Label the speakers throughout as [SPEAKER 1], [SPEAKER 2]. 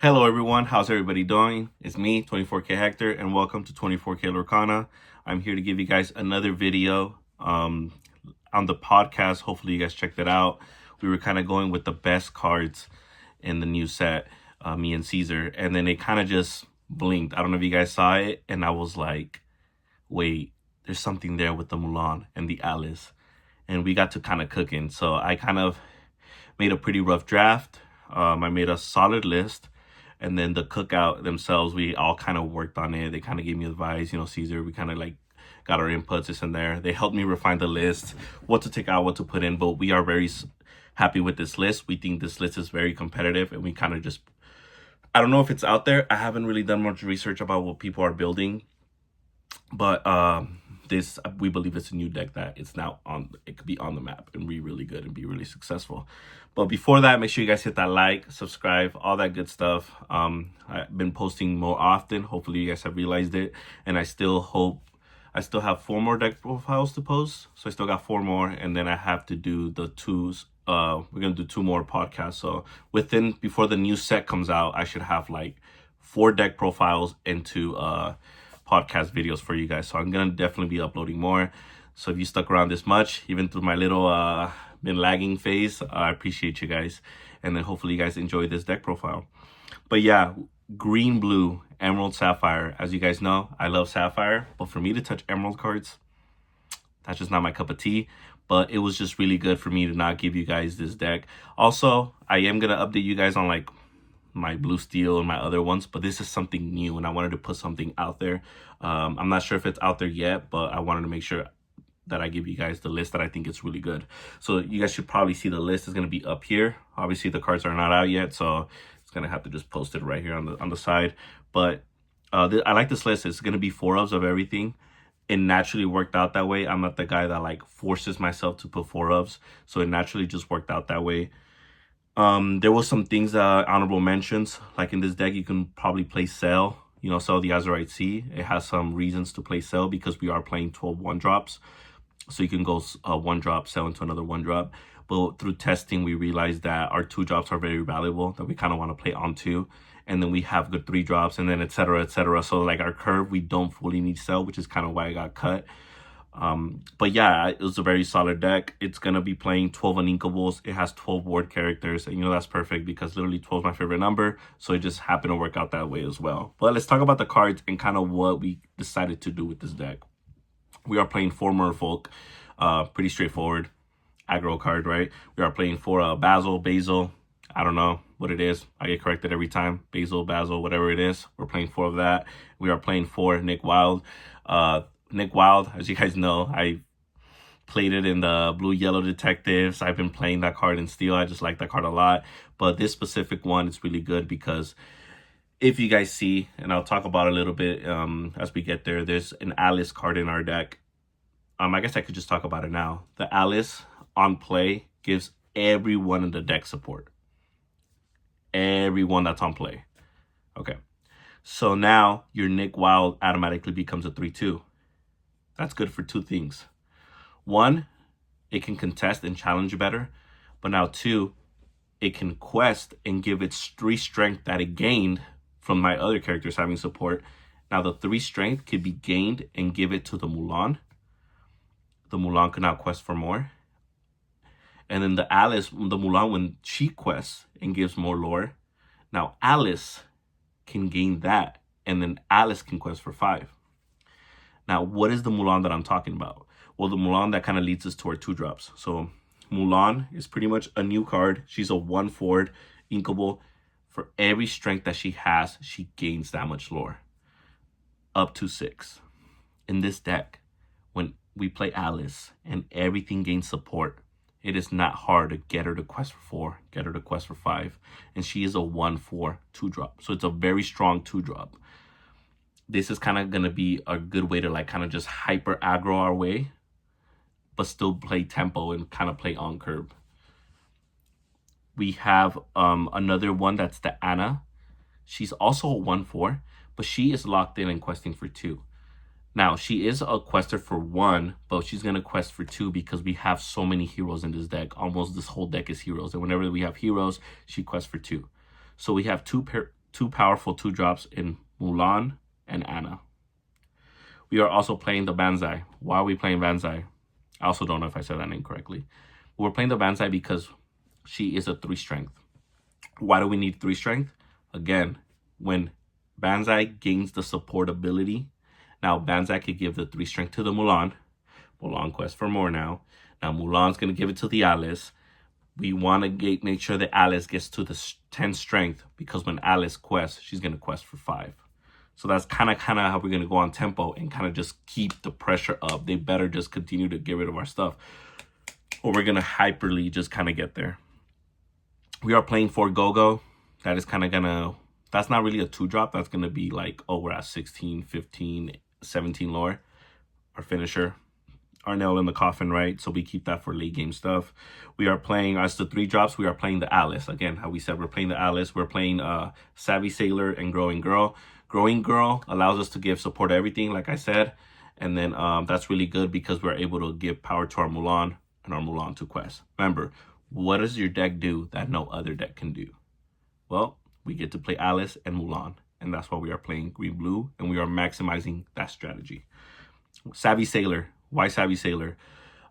[SPEAKER 1] Hello everyone, how's everybody doing? It's me, 24K Hector, and welcome to 24K Lorcana. I'm here to give you guys another video on the podcast. Hopefully you guys checked it out. We were kind of going with the best cards in the new set, me and Caesar, and then it kind of just blinked. I don't know if you guys saw it, and I was like, wait, there's something there with the Mulan and the Alice. And we got to kind of cooking. So I kind of made a pretty rough draft. I made a solid list. And then the cookout themselves, we all kind of worked on it. They kind of gave me advice, Caesar, we kind of like got our inputs, this and there. They helped me refine the list, what to take out, what to put in. But we are very happy with this list. We think this list is very competitive, and we kind of just, I don't know if it's out there. I haven't really done much research about what people are building. But this, we believe it's a new deck that it's now on, it could be on the map and be really good and be really successful. But before that, make sure you guys hit that like, subscribe, all that good stuff. I've been posting more often. Hopefully you guys have realized it. And I still have 4 more deck profiles to post. So I still got 4 more, and then I have to do the 2s. We're going to do 2 more podcasts. So before the new set comes out, I should have like 4 deck profiles into podcast videos for you guys. So I'm gonna definitely be uploading more. So if you stuck around this much, even through my little been lagging phase, I appreciate you guys. And then hopefully you guys enjoy this deck profile. But yeah, green, blue, emerald, sapphire. As you guys know, I love sapphire, but for me to touch emerald cards, that's just not my cup of tea. But it was just really good for me to not give you guys this deck. Also, I am gonna update you guys on like my blue steel and my other ones, but this is something new and I wanted to put something out there. I'm not sure if it's out there yet, but I wanted to make sure that I give you guys the list that I think is really good. So you guys should probably see the list is going to be up here. Obviously the cards are not out yet, so it's going to have to just post it right here on the side. But I like this list. It's going to be 4 of everything. It naturally worked out that way. I'm not the guy that like forces myself to put 4 ofs, so it naturally just worked out that way. There was some things, honorable mentions, like in this deck, you can probably play Cell, Cell the Azurite Sea. It has some reasons to play Cell because we are playing 12 1-drops. So you can go 1-drop, Cell into another 1-drop. But through testing, we realized that our 2-drops are very valuable, that we kind of want to play on 2. And then we have good 3-drops, and then et cetera, et cetera. So like our curve, we don't fully need Cell, which is kind of why I got cut. But yeah, it was a very solid deck. It's gonna be playing 12 Uninkables. It has 12 ward characters, and that's perfect because literally 12 is my favorite number, so it just happened to work out that way as well. But let's talk about the cards and kind of what we decided to do with this deck. We are playing 4 Merfolk, pretty straightforward aggro card, right? We are playing 4 Basil, I don't know what it is, I get corrected every time, Basil, whatever it is. We're playing 4 of that. We are playing 4 Nick Wild. Nick Wild, as you guys know, I played it in the Blue Yellow Detectives. I've been playing that card in Steel. I just like that card a lot. But this specific one is really good because if you guys see, and I'll talk about it a little bit as we get there, there's an Alice card in our deck. I guess I could just talk about it now. The Alice on play gives everyone in the deck support. Everyone that's on play. Okay. So now your Nick Wild automatically becomes a 3/2. That's good for 2 things. 1, it can contest and challenge better. But now 2, it can quest and give its 3 strength that it gained from my other characters having support. Now the 3 strength could be gained and give it to the Mulan. The Mulan can now quest for more. And then the Alice, the Mulan, when she quests and gives more lore, now Alice can gain that. And then Alice can quest for 5. Now, what is the Mulan that I'm talking about? Well, the Mulan that kind of leads us to our 2-drops. So Mulan is pretty much a new card. She's a 1/4 inkable. For every strength that she has, she gains that much lore. Up to 6. In this deck, when we play Alice and everything gains support, it is not hard to get her to quest for 4, get her to quest for 5. And she is a 1/4 2-drop. So it's a very strong 2-drop. This is kind of going to be a good way to like kind of just hyper aggro our way, but still play tempo and kind of play on curve. We have another one that's the Anna. She's also a 1/4, but she is locked in and questing for 2. Now, she is a quester for 1, but she's going to quest for 2 because we have so many heroes in this deck. Almost this whole deck is heroes. And whenever we have heroes, she quests for 2. So we have two two powerful 2-drops in Mulan and Anna. We are also playing the Banzai. Why are we playing Banzai? I also don't know if I said that name correctly. We're playing the Banzai because she is a 3 strength. Why do we need 3 strength? Again, when Banzai gains the support ability, now Banzai could give the 3 strength to the Mulan. Mulan quests for more now. Now Mulan's going to give it to the Alice. We want to make sure that Alice gets to the 10 strength, because when Alice quests, she's going to quest for 5. So that's kind of how we're going to go on tempo and kind of just keep the pressure up. They better just continue to get rid of our stuff, or we're going to hyperly just kind of get there. We are playing for Gogo. That is kind of going to, that's not really a 2-drop. That's going to be like, oh, we're at 16, 15, 17 lore. Our finisher. Our nail in the coffin, right? So we keep that for late game stuff. We are playing, as the 3 drops, we are playing the Alice. Again, how we said we're playing the Alice. We're playing Savvy Sailor and Growing Girl. Growing Girl allows us to give support to everything, like I said. And then that's really good because we're able to give power to our Mulan and our Mulan to quest. Remember, what does your deck do that no other deck can do? Well, we get to play Alice and Mulan. And that's why we are playing green-blue. And we are maximizing that strategy. Savvy Sailor. Why Savvy Sailor?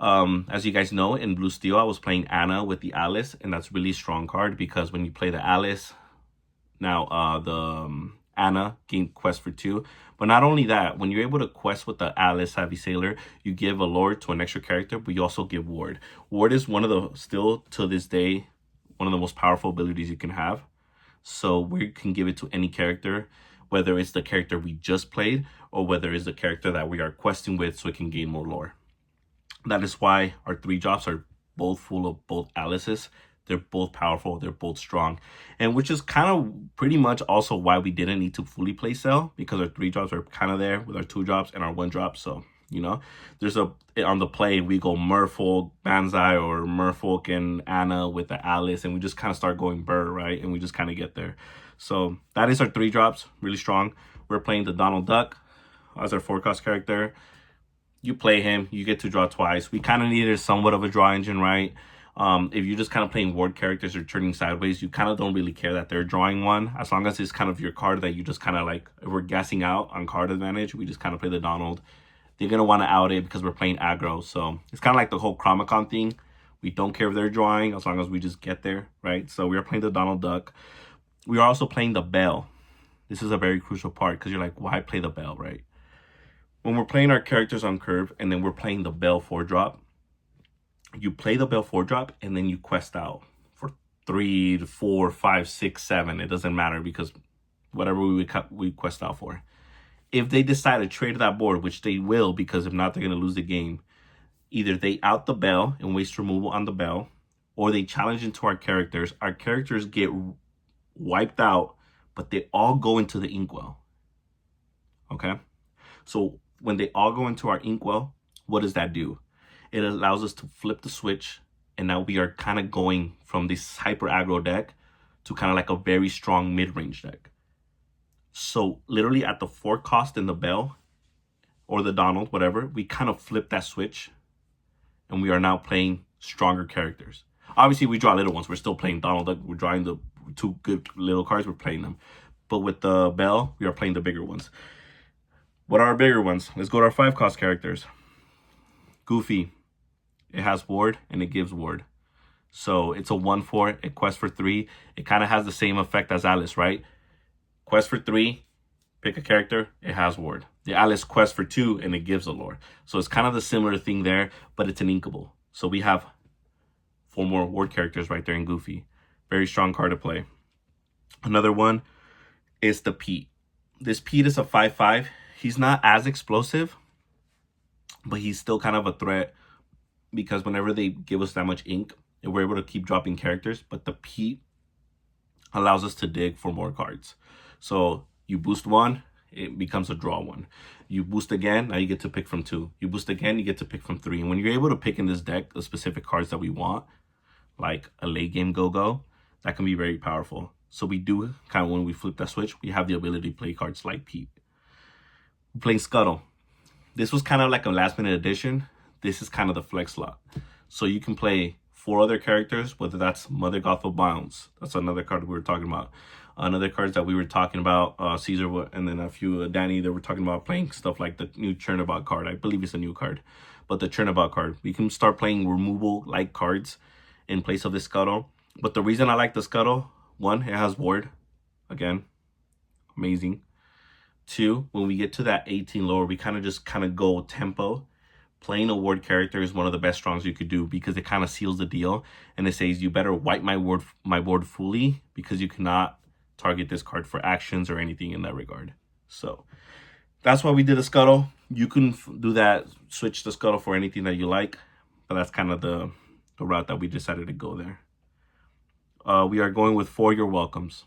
[SPEAKER 1] As you guys know, in Blue Steel, I was playing Anna with the Alice, and that's really strong card because when you play the Alice, now Anna gain quest for 2. But not only that, when you're able to quest with the Alice Savvy Sailor, you give a lord to an extra character, but you also give ward. Ward is one of the, still to this day, one of the most powerful abilities you can have. So we can give it to any character, whether it's the character we just played or whether it's the character that we are questing with, so it can gain more lore. That is why our 3 drops are both full of both Alices. They're both powerful. They're both strong. And which is kind of pretty much also why we didn't need to fully play Cell, because our 3 drops are kind of there with our 2 drops and our 1 drop. So, you know, there's on the play, we go Merfolk, Banzai, or Merfolk and Anna with the Alice, and we just kind of start going Burr, right? And we just kind of get there. So that is our 3 drops, really strong. We're playing the Donald Duck as our 4-cost character. You play him, you get to draw twice. We kind of needed somewhat of a draw engine, right? If you're just kind of playing ward characters or turning sideways, you kind of don't really care that they're drawing one. As long as it's kind of your card that you just kind of like, if we're gassing out on card advantage, we just kind of play the Donald. They're going to want to out it because we're playing aggro. So it's kind of like the whole Chromacon thing. We don't care if they're drawing as long as we just get there, right? So we are playing the Donald Duck. We are also playing the Bell. This is a very crucial part because you're like, why play the Bell, right? When we're playing our characters on curve and then we're playing the Bell 4-drop, you play the Bell 4-drop and then you quest out for 3 to 4, 5, 6, 7. It doesn't matter because whatever we quest out for. If they decide to trade that board, which they will, because if not, they're going to lose the game. Either they out the Bell and waste removal on the Bell, or they challenge into our characters. Our characters get wiped out, but they all go into the Inkwell. Okay? So when they all go into our Inkwell, what does that do? It allows us to flip the switch, and now we are kind of going from this hyper aggro deck to kind of like a very strong mid-range deck. So literally at the 4 cost in the Bell or the Donald, whatever, we kind of flip that switch, and we are now playing stronger characters. Obviously, we draw little ones. We're still playing Donald Duck. We're drawing the 2 good little cards. We're playing them. But with the Bell, we are playing the bigger ones. What are our bigger ones? Let's go to our 5-cost characters. Goofy. It has ward, and it gives ward. So it's a 1/4. It quests for 3. It kind of has the same effect as Alice, right? Quest for 3. Pick a character. It has ward. The Alice quests for 2, and it gives a lore. So it's kind of the similar thing there, but it's an inkable. So we have 4 more ward characters right there in Goofy. Very strong card to play. Another one is the Pete. This Pete is a 5/5. He's not as explosive, but he's still kind of a threat because whenever they give us that much ink, we're able to keep dropping characters. But the Pete allows us to dig for more cards. So you boost 1, it becomes a draw 1. You boost again, now you get to pick from 2. You boost again, you get to pick from 3. And when you're able to pick in this deck the specific cards that we want, like a late game go-go, that can be very powerful. So we do, kind of when we flip that switch, we have the ability to play cards like Pete. We're playing Scuttle. This was kind of like a last minute addition. This is kind of the flex slot. So you can play 4 other characters, whether that's Mother Gothel Bounce. That's another card we were talking about. Another cards that we were talking about, Caesar and then a few Danny, that were talking about playing stuff like the new Chernabout card. I believe it's a new card, but the Chernabout card, we can start playing removal like cards in place of the Scuttle. But the reason I like the Scuttle, one, it has Ward, again, amazing. Two, when we get to that 18 lower, we kind of go tempo. Playing a Ward character is one of the best strongs you could do because it kind of seals the deal, and it says you better wipe my board fully because you cannot target this card for actions or anything in that regard. So that's why we did a Scuttle. You can do that, switch the Scuttle for anything that you like, but that's kind of the route that we decided to go there. We are going with 4 You're Welcomes.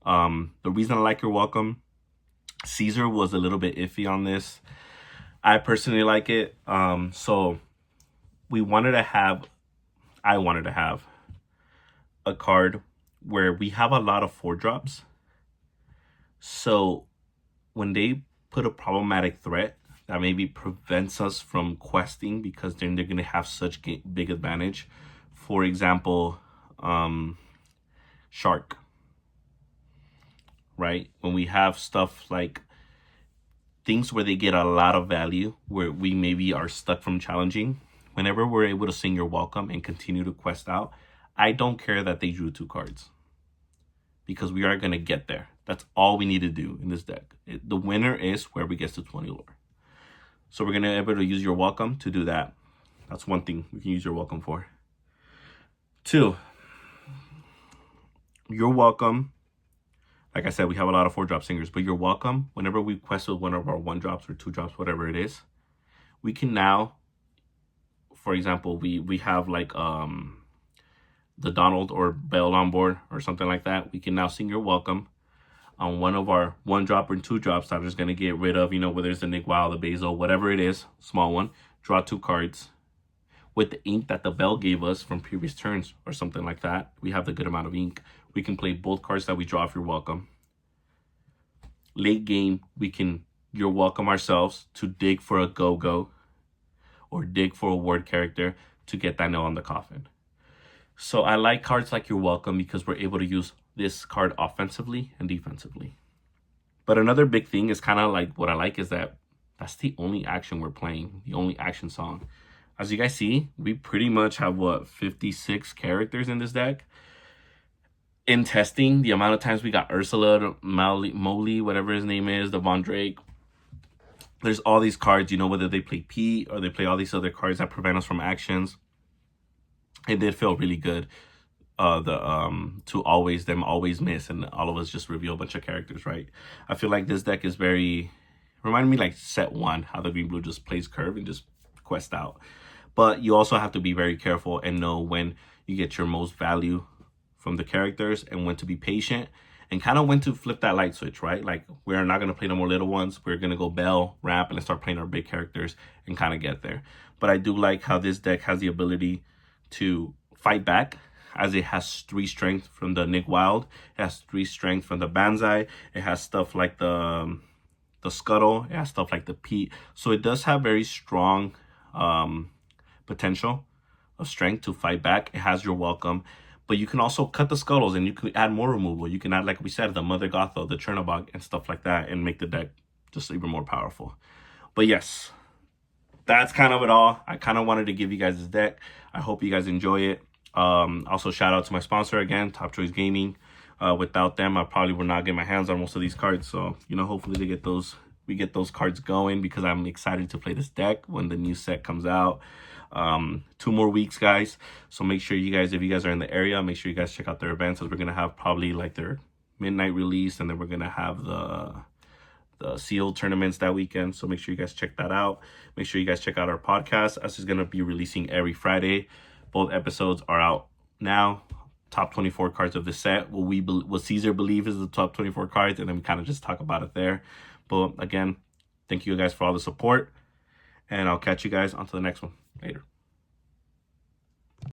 [SPEAKER 1] The reason I like Your Welcome, Caesar was a little bit iffy on this. I personally like it. So I wanted to have a card where we have a lot of 4-drops. So when they put a problematic threat that maybe prevents us from questing because then they're going to have such big advantage. For example, Shark, right? When we have stuff like things where they get a lot of value, where we maybe are stuck from challenging, whenever we're able to sing Your Welcome and continue to quest out, I don't care that they drew 2 cards because we are going to get there. That's all we need to do in this deck. The winner is whoever gets to 20 lore. So we're going to be able to use Your Welcome to do that. That's one thing we can use Your Welcome for. 2, Your Welcome. Like I said, we have a lot of 4-drop singers, but You're Welcome, whenever we quest with one of our 1-drops or 2-drops, whatever it is, we can now, for example, we have like the Donald or Belle on board or something like that. We can now sing Your Welcome on one of our 1-drop or 2-drops that is going to get rid of, whether it's the Inkwell, the Basil, whatever it is, small one, draw 2 cards. With the ink that the Belle gave us from previous turns or something like that, we have the good amount of ink. We can play both cards that we draw if You're Welcome. Late game, we can You're Welcome ourselves to dig for a go-go or dig for a Ward character to get that nail on the coffin. So I like cards like You're Welcome because we're able to use this card offensively and defensively. But another big thing is kind of like what I like is that that's the only action we're playing, the only action song. As you guys see, we pretty much have, 56 characters in this deck. In testing, the amount of times we got Ursula, Molly, whatever his name is, the Von Drake. There's all these cards, whether they play Pete or they play all these other cards that prevent us from actions. It did feel really good to always miss and all of us just reveal a bunch of characters, right? I feel like this deck is reminded me like set 1, how the green blue just plays curve and just quest out. But you also have to be very careful and know when you get your most value from the characters and when to be patient and kind of when to flip that light switch, right? Like, we're not going to play no more little ones. We're going to go Belle, ramp, and start playing our big characters and kind of get there. But I do like how this deck has the ability to fight back, as it has 3 strength from the Nick Wild. It has 3 strength from the Banzai. It has stuff like the Scuttle. It has stuff like the Pete. So it does have very strong potential of strength to fight back. It has Your Welcome. But you can also cut the Scuttles and you can add more removal. You can add, like we said, the Mother Gotho, the Chernobog, and stuff like that and make the deck just even more powerful. But yes, that's kind of it all. I kind of wanted to give you guys this deck. I hope you guys enjoy it. Also, shout out to my sponsor again, Top Choice Gaming. Without them, I probably would not get my hands on most of these cards. So, hopefully we get those cards going because I'm excited to play this deck when the new set comes out. 2 more weeks, guys, so make sure you guys, if you guys are in the area, make sure you guys check out their events, as we're gonna have probably like their midnight release, and then we're gonna have the sealed tournaments that weekend. So make sure you guys check that out. Make sure you guys check out our podcast, as is gonna be releasing every Friday. Both episodes are out now. Top 24 cards of the set, what Caesar believe is the top 24 cards, and then we kind of just talk about it there. But again, thank you guys for all the support, and I'll catch you guys on to the next one. Later.